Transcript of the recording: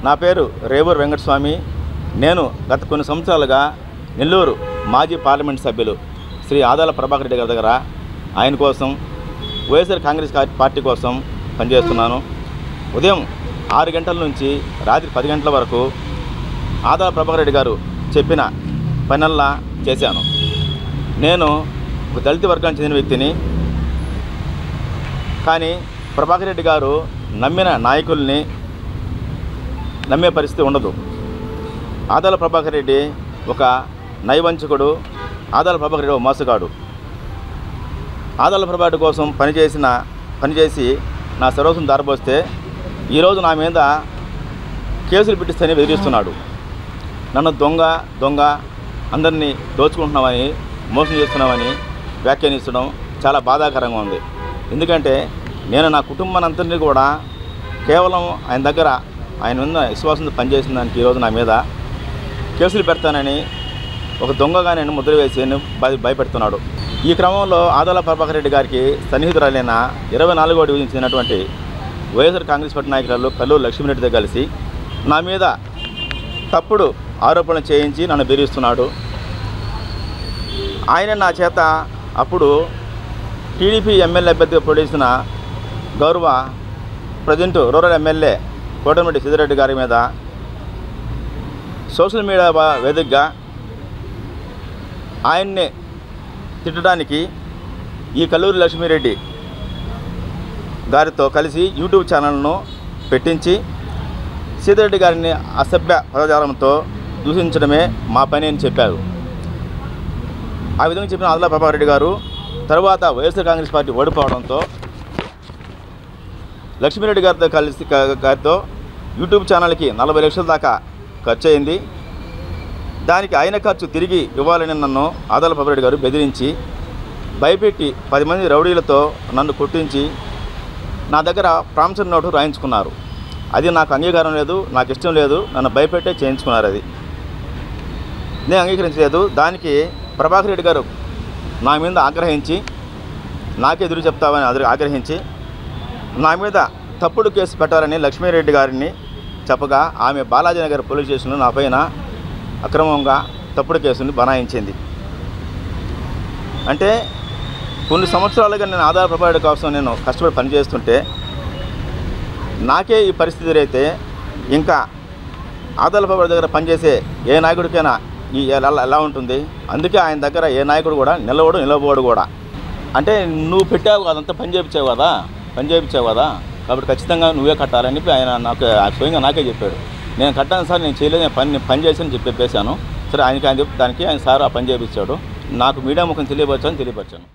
నా పేరు రేవూరు వెంకటస్వామి. నేను గత కొన్ని సంవత్సరాలుగా నెల్లూరు మాజీ పార్లమెంట్ సభ్యులు శ్రీ ఆదాల ప్రభాకర్ రెడ్డి గారి దగ్గర ఆయన కోసం వైఎస్ఆర్ కాంగ్రెస్ పార్టీ కోసం పనిచేస్తున్నాను. ఉదయం 6 గంటల నుంచి రాత్రి 10 గంటల వరకు ఆదాల ప్రభాకర్ రెడ్డి గారు చెప్పిన పనల్లా చేశాను. నేను ఒక దళిత వర్గానికి చెందిన వ్యక్తిని. కానీ ప్రభాకర్ రెడ్డి గారు నమ్మిన నాయకుల్ని నమ్మే పరిస్థితి ఉండదు. ఆదాల ప్రభాకర్ రెడ్డి ఒక నైవంచకుడు. ఆదాల ప్రభాకర్ రెడ్డి ఒక మోసగాడు. ఆదాల ప్రభాకర్ కోసం పనిచేసి నా సర్వస్వం దారబోస్తే ఈరోజు నా మీద కేసులు పెట్టిస్తేనే బెదిరిస్తున్నాడు. నన్ను దొంగ అందరినీ దోచుకుంటున్నామని, మోసం చేస్తున్నామని వ్యాఖ్యానించడం చాలా బాధాకరంగా ఉంది. ఎందుకంటే నేను నా కుటుంబానంతరినీ కూడా కేవలం ఆయన దగ్గర ఆయన ఉన్న విశ్వాసంతో పనిచేసిన దానికి ఈరోజు నా మీద కేసులు పెడతానని ఒక దొంగగా నేను ముద్ర వేసి భయపెడుతున్నాడు. ఈ క్రమంలో ఆదాల ప్రభాకర్ రెడ్డి గారికి సన్నిహితురాలైన 24వ డివిజన్ చెందినటువంటి వైఎస్ఆర్ కాంగ్రెస్ పార్టీ నాయకురాలు కల్లూరు లక్ష్మీరెడ్డితో కలిసి నా మీద తప్పుడు ఆరోపణలు చేయించి నన్ను బెదిరిస్తున్నాడు. ఆయన నా చేత అప్పుడు టీడీపీ ఎమ్మెల్యే అభ్యర్థిగా పోటీసిన గౌరవ present rural MLA Kotamreddy Siddireddy గారి మీద సోషల్ మీడియా వేదికగా ఆయన్ని తిట్టడానికి ఈ కల్లూరి లక్ష్మీరెడ్డి గారితో కలిసి యూట్యూబ్ ఛానల్ను పెట్టించి సిద్దిరెడ్డి గారిని అసభ్య పదజాలంతో దూషించడమే మా పని అని చెప్పారు. ఆ విధంగా చెప్పిన ఆదాల ప్రభాకర్ రెడ్డి గారు తర్వాత వైఎస్ఆర్ కాంగ్రెస్ పార్టీ ఓడిపోవడంతో లక్ష్మీరెడ్డి గారితో యూట్యూబ్ ఛానల్కి 40 లక్షల దాకా ఖర్చు అయింది. దానికి అయిన ఖర్చు తిరిగి ఇవ్వాలని నన్ను ఆదాల ప్రభాకర్ రెడ్డి గారు బెదిరించి భయపెట్టి 10 మంది రౌడీలతో నన్ను కొట్టించి నా దగ్గర ప్రామిసరీ నోటు రాయించుకున్నారు. అది నాకు అంగీకారం లేదు, నాకు ఇష్టం లేదు, నన్ను భయపెట్టే చేయించుకున్నారు. అది నేను అంగీకరించలేదు. దానికి ప్రభాకర్ రెడ్డి గారు నా మీద ఆగ్రహించి నాకే ఎదురు చెప్తామని ఆగ్రహించి నా మీద తప్పుడు కేసు పెట్టాలని లక్ష్మీరెడ్డి గారిని చెప్పగా ఆమె బాలాజీనగర్ పోలీస్ స్టేషన్లో నా పైన అక్రమంగా తప్పుడు కేసుని బనాయించింది. అంటే కొన్ని సంవత్సరాలుగా నేను ఆదాల ప్రభాకర్ రెడ్డి కోసం నేను కష్టపడి పనిచేస్తుంటే నాకే ఈ పరిస్థితి ఎదురైతే ఇంకా ఆదాల ప్రభాకర్ రెడ్డి దగ్గర పనిచేసే ఏ నాయకుడికైనా ఎలా ఉంటుంది? అందుకే ఆయన దగ్గర ఏ నాయకుడు కూడా నిలబోడు కూడా. అంటే నువ్వు పెట్టావు అదంతా పని చేయించావు కదా, కాబట్టి ఖచ్చితంగా నువ్వే కట్టాలని ఆయన నాకు స్వయంగా నాకే చెప్పాడు. నేను కట్టాను సార్, నేను చేయలేదు, నేను పని చేశాను చెప్పేశాను. సరే ఆయన దానికి ఆయన సార్ ఆ పని చేయించాడు. నాకు మీడియా ముఖం తెలియపరచాను.